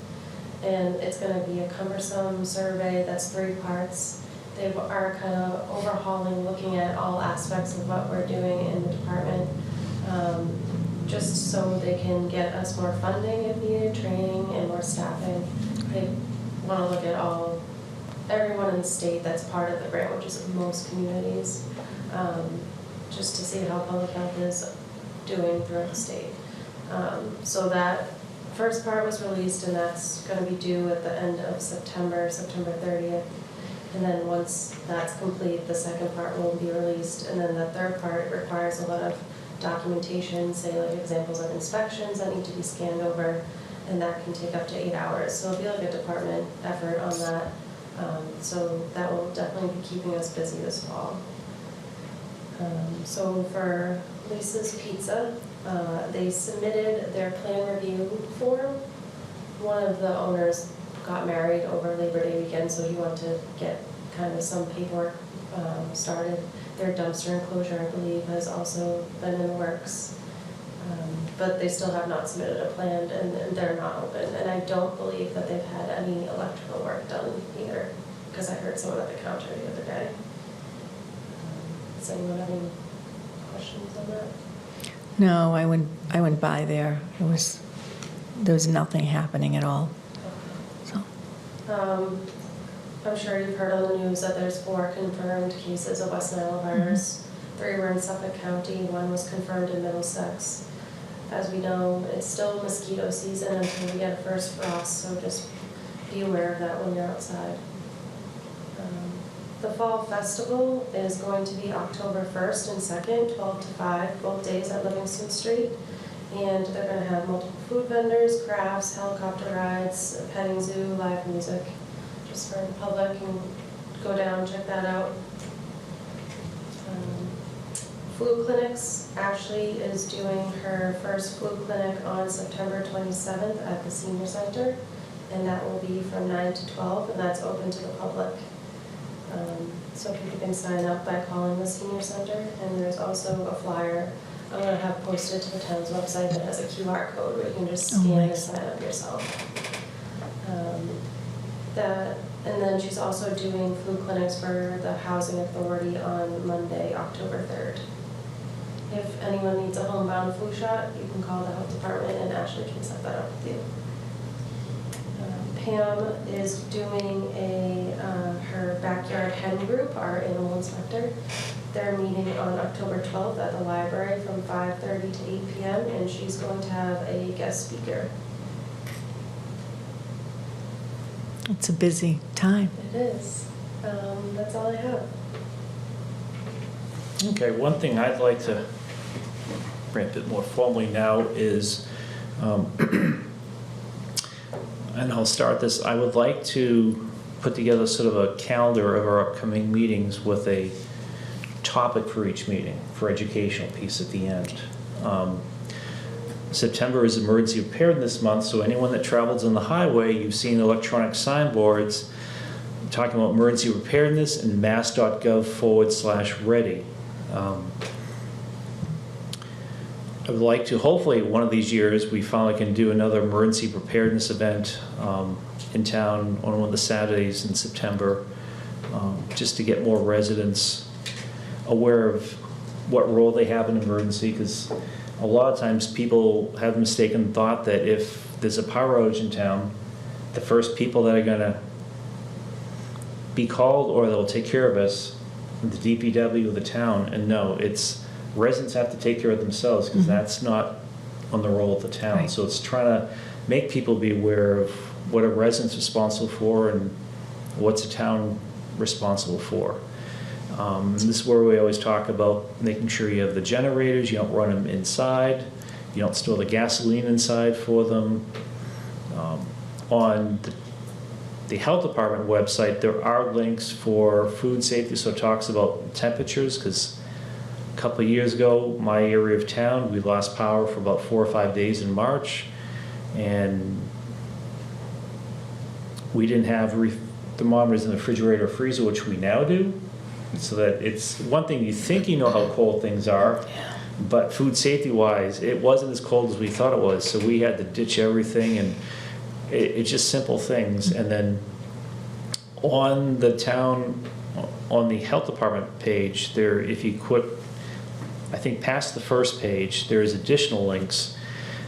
And it's going to be a cumbersome survey that's 3 parts. They are kind of overhauling, looking at all aspects of what we're doing in the department, just so they can get us more funding if needed, training, and more staffing. They want to look at everyone in the state that's part of the grant, which is most communities, just to see how public health is doing throughout the state. So that first part was released, and that's going to be due at the end of September 30th. And then once that's complete, the second part will be released, and then the third part requires a lot of documentation, say like examples of inspections that need to be scanned over, and that can take up to 8 hours. So it'll be like a department effort on that. So that will definitely be keeping us busy this fall. So for Lisa's Pizza, they submitted their plan review form. One of the owners got married over Labor Day weekend, so he wanted to get kind of some paperwork started. Their dumpster enclosure, I believe, has also been in the works. But they still have not submitted a plan, and they're not open. And I don't believe that they've had any electrical work done either, because I heard someone at the counter the other day. Does anyone have any questions on that? No, I went by there. There was nothing happening at all. So, I'm sure you've heard on the news that there's 4 confirmed cases of West Nile virus. 3 were in Suffolk County, 1 was confirmed in Middlesex. As we know, it's still mosquito season until we get a first frost, so just be aware of that when you're outside. The Fall Festival is going to be October 1st and 2nd, 12 to 5, both days at Livingston Street. And they're going to have multiple food vendors, crafts, helicopter rides, a petting zoo, live music, just for the public, and go down and check that out. Flu clinics, Ashley is doing her first flu clinic on September 27th at the Senior Center, and that will be from 9 to 12, and that's open to the public. So people can sign up by calling the Senior Center, and there's also a flyer I'm going to have posted to the town's website that has a QR code where you can just scan and sign up yourself. And then she's also doing flu clinics for the Housing Authority on Monday, October 3rd. If anyone needs a homebound flu shot, you can call the health department and Ashley can set that up with you. Pam is doing her backyard hen group, our animal inspector. They're meeting on October 12th at the library from 5:30 to 8 p.m. and she's going to have a guest speaker. it's a busy time. It is. That's all I have. Okay, one thing I'd like to bring a bit more formally now is, and I'll start this, I would like to put together sort of a calendar of our upcoming meetings with a topic for each meeting, for educational piece at the end. September is Emergency Preparedness Month, so anyone that travels on the highway, you've seen electronic signboards talking about emergency preparedness and mass.gov/ready. I would like to, hopefully one of these years, we finally can do another emergency preparedness event in town on one of the Saturdays in September, just to get more residents aware of what role they have in emergency, because a lot of times people have the mistaken thought that if there's a power outage in town, the first people that are going to be called or they'll take care of us, the DPW or the town, and no, it's residents have to take care of themselves, because that's not on the role of the town. Right. So it's trying to make people be aware of what a resident's responsible for and what's a town responsible for. This is where we always talk about making sure you have the generators, you don't run them inside, you don't store the gasoline inside for them. On the health department website, there are links for food safety, so it talks about temperatures, because couple of years ago, my area of town, we lost power for about 4 or 5 days in March, and we didn't have thermometers in the refrigerator or freezer, which we now do. So that it's one thing, you think you know how cold things are, but food safety wise, it wasn't as cold as we thought it was. So we had to ditch everything, and it's just simple things. And then on the town, on the health department page, there, if you click, I think past the first page, there's additional links.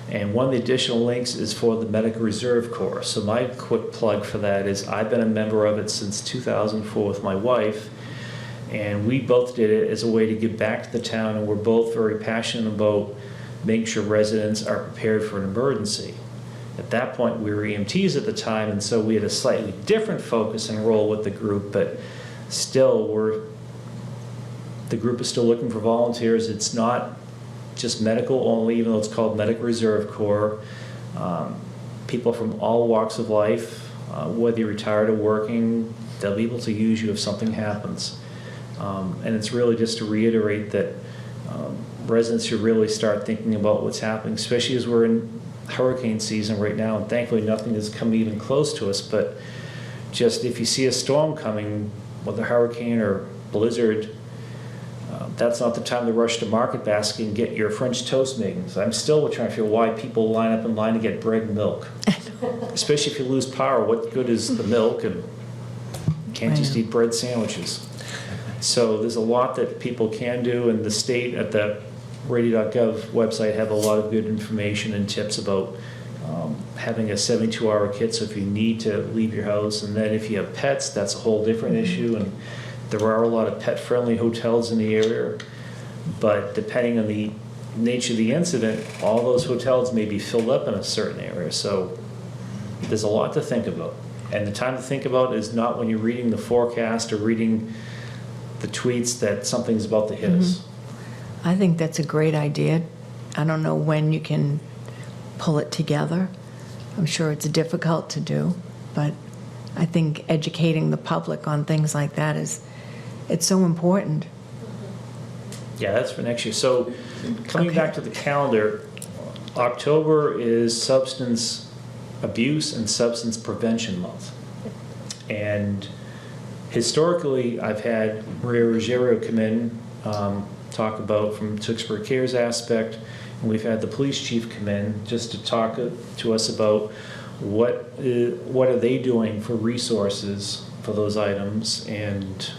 And one of the additional links is for the Medical Reserve Corps. So my quick plug for that is I've been a member of it since 2004 with my wife. And we both did it as a way to give back to the town, and we're both very passionate about making sure residents are prepared for an emergency. At that point, we were EMTs at the time, and so we had a slightly different focus and role with the group, but still, the group is still looking for volunteers. It's not just medical only, even though it's called Medical Reserve Corps. People from all walks of life, whether you're retired or working, they'll be able to use you if something happens. And it's really just to reiterate that residents should really start thinking about what's happening, especially as we're in hurricane season right now, and thankfully nothing has come even close to us, but just if you see a storm coming, whether hurricane or blizzard, that's not the time to rush to Market Basket and get your French toast made. I'm still trying to figure why people line up in line to get bread and milk. Especially if you lose power, what good is the milk, and can't just eat bread sandwiches? So there's a lot that people can do, and the state at the radio.gov website have a lot of good information and tips about having a 72-hour kit, so if you need to leave your house. And then if you have pets, that's a whole different issue, and there are a lot of pet-friendly hotels in the area, but depending on the nature of the incident, all those hotels may be filled up in a certain area, so there's a lot to think about. And the time to think about is not when you're reading the forecast or reading the tweets that something's about to hit us. I think that's a great idea. I don't know when you can pull it together. I'm sure it's difficult to do, but I think educating the public on things like that it's so important. Yeah, that's for next year. So coming back to the calendar, October is Substance Abuse and Substance Prevention Month. And historically, I've had Maria Ruggiero come in, talk about from Tewksbury Cares aspect, and we've had the police chief come in just to talk to us about what are they doing for resources for those items. And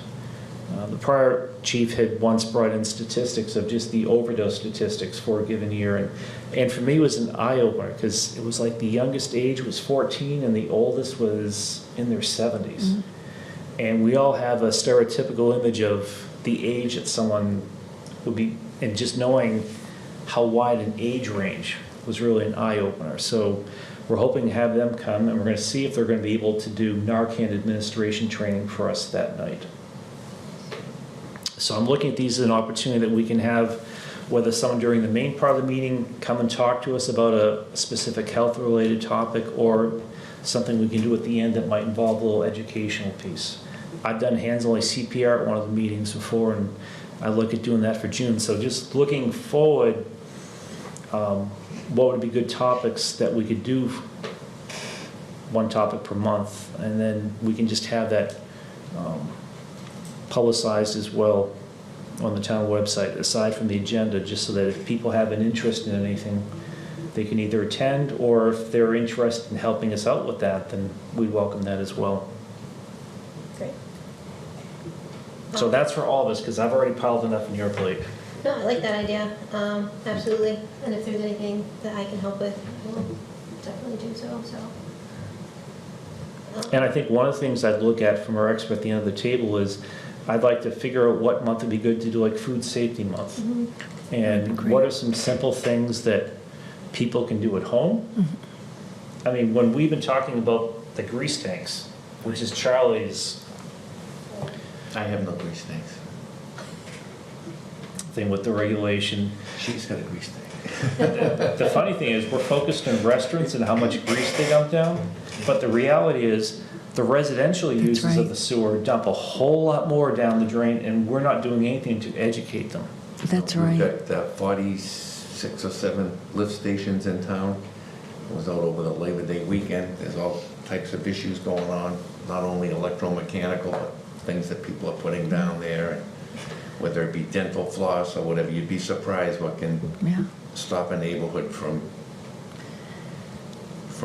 the prior chief had once brought in statistics of just the overdose statistics for a given year, and for me it was an eye-opener, because it was like the youngest age was 14 and the oldest was in their 70s. And we all have a stereotypical image of the age that someone would be, and just knowing how wide an age range was really an eye-opener. So we're hoping to have them come, and we're going to see if they're going to be able to do Narcan administration training for us that night. So I'm looking at these as an opportunity that we can have, whether someone during the main part of the meeting come and talk to us about a specific health-related topic, or something we can do at the end that might involve a little educational piece. I've done hands-only CPR at one of the meetings before, and I look at doing that for June. So just looking forward, what would be good topics that we could do, one topic per month, and then we can just have that publicized as well on the town website, aside from the agenda, just so that if people have an interest in anything, they can either attend, or if they're interested in helping us out with that, then we'd welcome that as well. Great. So that's for all of us, because I've already piled enough on your plate. No, I like that idea, absolutely. And if there's anything that I can help with, we'll definitely do so. And I think one of the things I'd look at from our expert at the end of the table is, I'd like to figure out what month would be good to do, like Food Safety Month. And what are some simple things that people can do at home? I mean, when we've been talking about the grease tanks, which is Charlie's I have no grease tanks. thing with the regulation. She's got a grease tank. The funny thing is, we're focused on restaurants and how much grease they dump down, but the reality is, the residential users of the sewer dump a whole lot more down the drain, and we're not doing anything to educate them. That's We've right. got 46 or 7 lift stations in town. It was out over the Labor Day weekend. There's all types of issues going on, not only electromechanical, but things that people are putting down there, and whether it be dental floss or whatever. You'd be surprised what can Yeah. stop a neighborhood from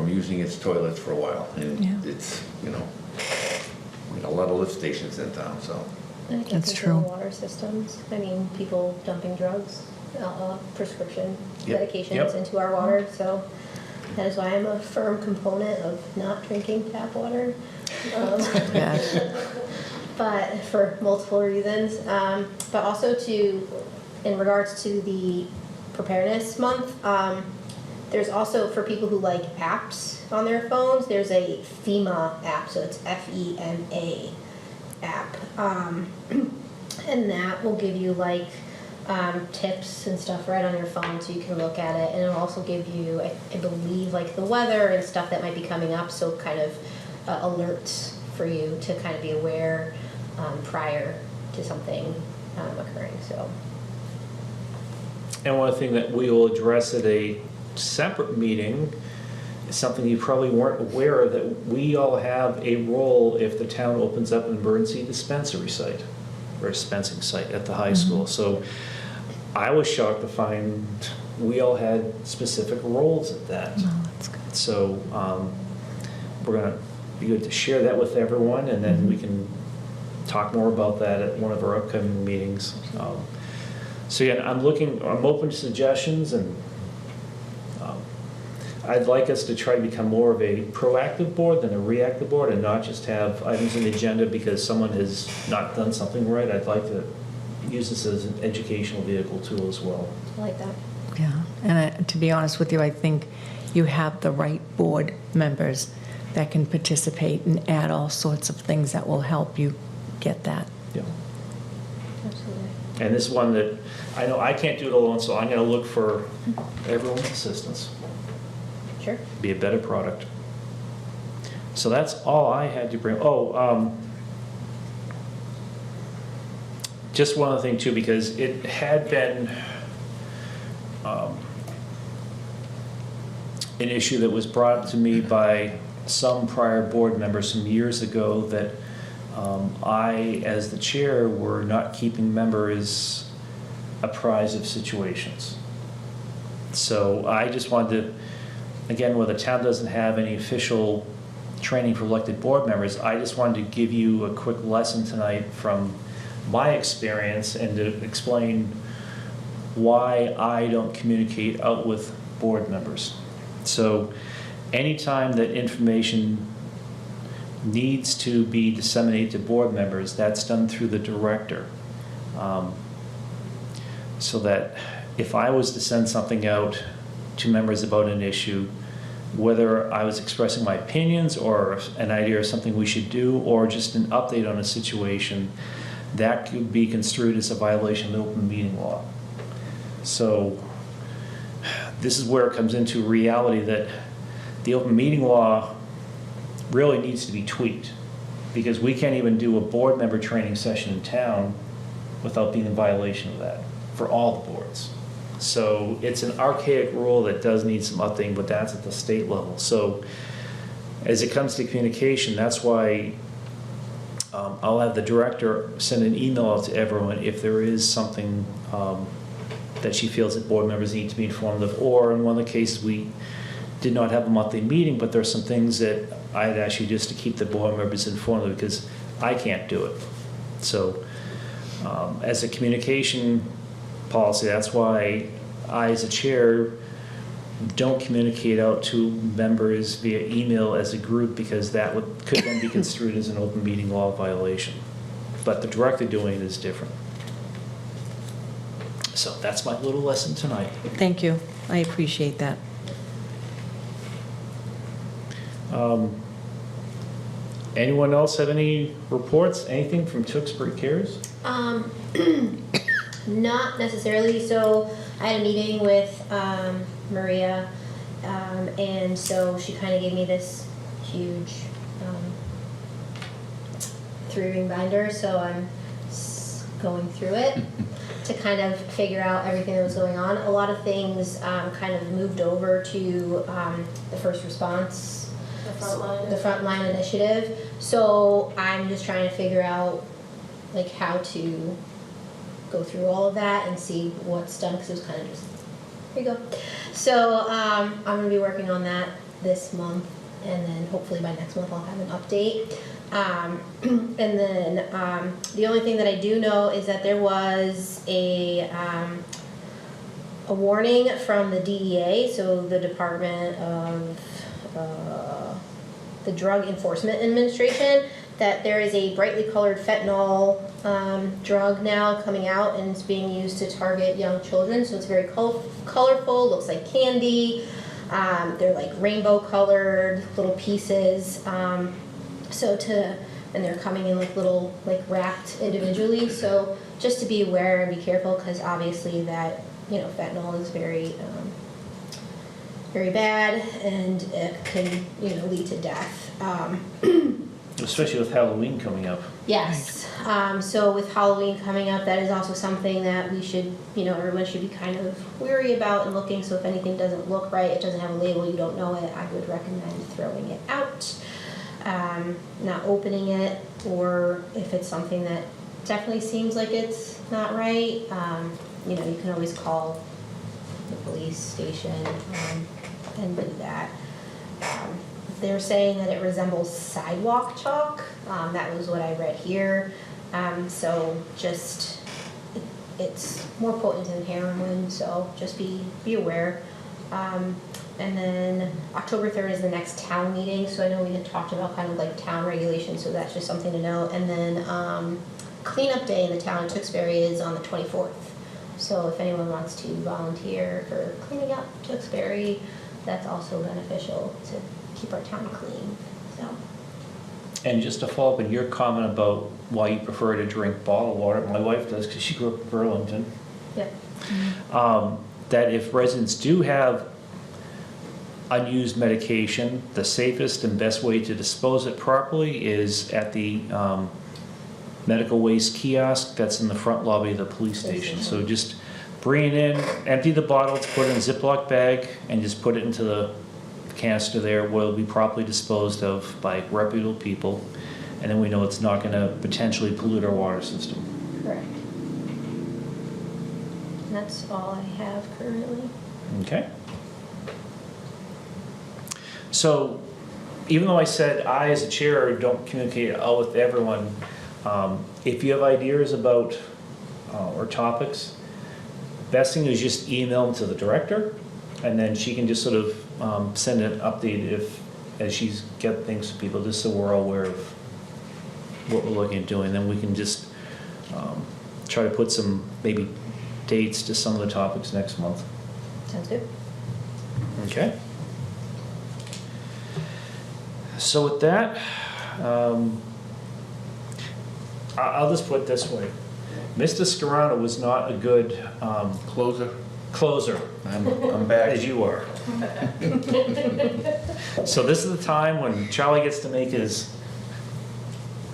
using its toilets for a while. And Yeah. it's, we got a lot of lift stations in town, so. And it gets That's into true. the water systems. I mean, people dumping drugs, prescription Yep, medications yep. into our water, so that is why I'm a firm component of not drinking tap water. Yeah. But for multiple reasons. But also in regards to the preparedness month, there's also, for people who like apps on their phones, there's a FEMA app, so it's FEMA app. And that will give you tips and stuff right on your phone, so you can look at it. And it'll also give you, I believe, the weather and stuff that might be coming up, so kind of alerts for you to kind of be aware prior to something occurring, so. And one thing that we will address at a separate meeting is something you probably weren't aware of, that we all have a role if the town opens up an emergency dispensary site or dispensing site at the high school. So I was shocked to find we all had specific roles at that. Oh, that's good. So we're going to be good to share that with everyone, and then we can talk more about that at one of our upcoming meetings. So again, I'm open to suggestions, and I'd like us to try to become more of a proactive board than a reactive board, and not just have items on the agenda because someone has not done something right. I'd like to use this as an educational vehicle tool as well. I like that. Yeah, and to be honest with you, I think you have the right board members that can participate and add all sorts of things that will help you get that. Yeah. Absolutely. And this is one that I know I can't do it alone, so I'm going to look for everyone's assistance. Sure. Be a better product. So that's all I had to bring. Just one other thing too, because it had been an issue that was brought to me by some prior board members some years ago, that I, as the chair, were not keeping members apprised of situations. So I just wanted to, again, where the town doesn't have any official training for elected board members, I just wanted to give you a quick lesson tonight from my experience and to explain why I don't communicate out with board members. So anytime that information needs to be disseminated to board members, that's done through the director. So that if I was to send something out to members about an issue, whether I was expressing my opinions or an idea of something we should do, or just an update on a situation, that could be construed as a violation of the open meeting law. So this is where it comes into reality that the open meeting law really needs to be tweaked, because we can't even do a board member training session in town without being in violation of that for all the boards. So it's an archaic rule that does need some updating, but that's at the state level. So as it comes to communication, that's why I'll have the director send an email out to everyone if there is something that she feels that board members need to be informed of. Or in one of the cases, we did not have a monthly meeting, but there's some things that I'd ask you just to keep the board members informed of, because I can't do it. So as a communication policy, that's why I, as a chair, don't communicate out to members via email as a group, because that could then be construed as an open meeting law violation. But the director doing it is different. So that's my little lesson tonight. Thank you. I appreciate that. Anyone else have any reports? Anything from Tewksbury Cares? Not necessarily. So I had a meeting with Maria, and so she kind of gave me this huge 3-ring binder, so I'm going through it. to kind of figure out everything that was going on. A lot of things kind of moved over to the first response, the frontline initiative. So I'm just trying to figure out like how to go through all of that and see what's done, because it was kind of just, here you go. So I'm going to be working on that this month, and then hopefully by next month I'll have an update. And then the only thing that I do know is that there was a warning from the DEA, so the Department of the Drug Enforcement Administration, that there is a brightly colored fentanyl drug now coming out, and it's being used to target young children. So it's very colorful, looks like candy. They're like rainbow colored little pieces. And they're coming in like little, like wrapped individually. So just to be aware and be careful, because obviously that, fentanyl is very, very bad, and it can, lead to death. Especially with Halloween coming up. Yes. So with Halloween coming up, that is also something that we should, everyone should be kind of wary about and looking. So if anything doesn't look right, it doesn't have a label, you don't know it, I would recommend throwing it out, not opening it, or if it's something that definitely seems like it's not right, you can always call the police station and do that. They're saying that it resembles sidewalk chalk. That was what I read here. So just, it's more potent than heroin, so just be aware. And then October 3rd is the next town meeting, so I know we had talked about kind of like town regulations, so that's just something to know. And then cleanup day in the town of Tewksbury is on the 24th. So if anyone wants to volunteer for cleaning up Tewksbury, that's also beneficial to keep our town clean. So. And just to follow up on your comment about why you prefer to drink bottled water, my wife does because she grew up in Burlington. Yep. That if residents do have unused medication, the safest and best way to dispose it properly is at the medical waste kiosk that's in the front lobby of the police station. So just bring it in, empty the bottles, put it in a Ziploc bag, and just put it into the canister there, where it'll be properly disposed of by reputable people, and then we know it's not going to potentially pollute our water system. Correct. And that's all I have currently. Okay. So, even though I said I, as a chair, don't communicate all with everyone, if you have ideas about or topics, best thing is just email them to the director, and then she can just sort of send an update as she's got things to people, just so we're all aware of what we're looking at doing. Then we can just try to put some maybe dates to some of the topics next month. Sounds good. Okay. So with that, I'll just put it this way. Mr. Scarano was not a good closer, I'm back. as you are. So this is the time when Charlie gets to make his,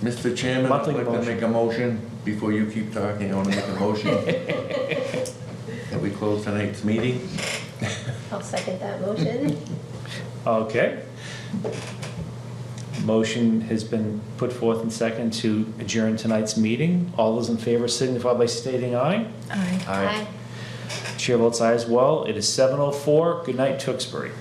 Mr. Chairman, I'd Monthly like to motion. make a motion, before you keep talking, I want to make a motion that we close tonight's meeting. I'll second that motion. okay. Motion has been put forth and second to adjourn tonight's meeting. All those in favor signify by stating aye. Aye. Aye. Chair votes aye as well. It is 7:04. Good night, Tewksbury.